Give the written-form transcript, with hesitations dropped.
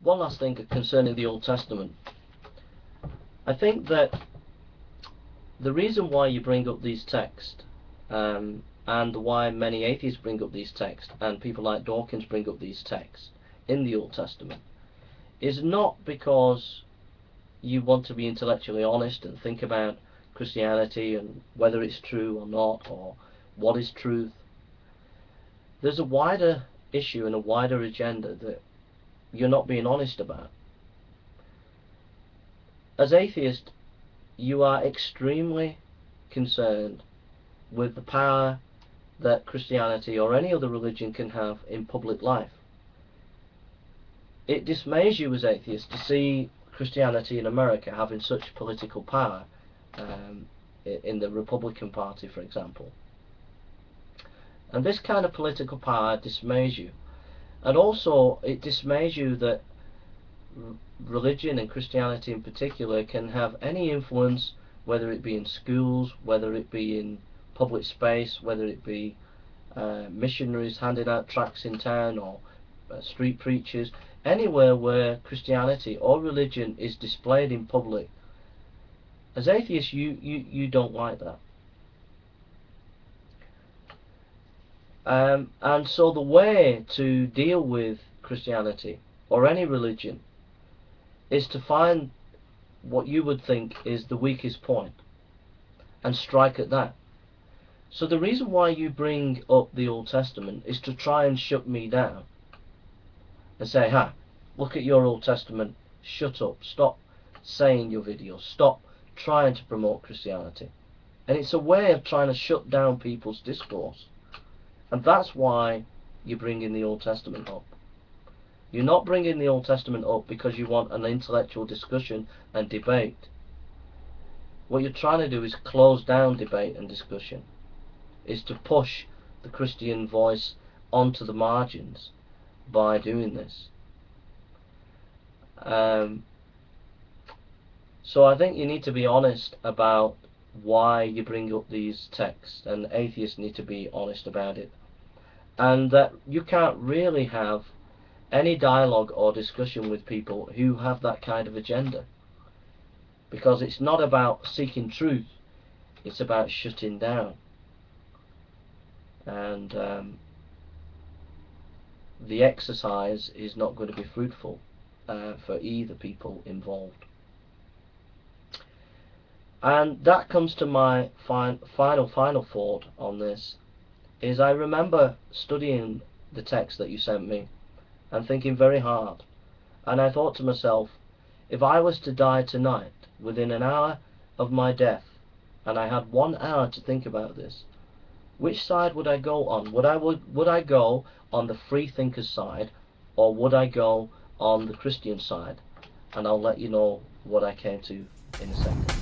one last thing concerning the Old Testament. I think that the reason why you bring up these texts, and why many atheists bring up these texts, and people like Dawkins bring up these texts in the Old Testament, is not because you want to be intellectually honest and think about Christianity and whether it's true or not, or what is truth. There's a wider issue and a wider agenda that you're not being honest about. As atheists, you are extremely concerned with the power that Christianity or any other religion can have in public life. It dismays you as atheists to see Christianity in America having such political power, in the Republican Party, for example. And this kind of political power dismays you. And also it dismays you that religion, and Christianity in particular, can have any influence, whether it be in schools, whether it be in public space, whether it be missionaries handing out tracts in town, or street preachers, anywhere where Christianity or religion is displayed in public. As atheists, you don't like that. And so the way to deal with Christianity or any religion is to find what you would think is the weakest point and strike at that. So the reason why you bring up the Old Testament is to try and shut me down and say, ha, look at your Old Testament, shut up, stop saying your videos, stop trying to promote Christianity. And it's a way of trying to shut down people's discourse. And that's why you bring in the Old Testament up. You're not bringing the Old Testament up because you want an intellectual discussion and debate. What you're trying to do is close down debate and discussion, is to push the Christian voice onto the margins by doing this. So I think you need to be honest about why you bring up these texts, and atheists need to be honest about it, and that you can't really have any dialogue or discussion with people who have that kind of agenda, because it's not about seeking truth, it's about shutting down. And the exercise is not going to be fruitful for either people involved. And that comes to my final thought on this, is I remember studying the text that you sent me and thinking very hard, and I thought to myself, if I was to die tonight within an hour of my death, and I had 1 hour to think about this, which side would I go on? Would I go on the free thinkers side, or would I go on the Christian side? And I'll let you know what I came to in a second.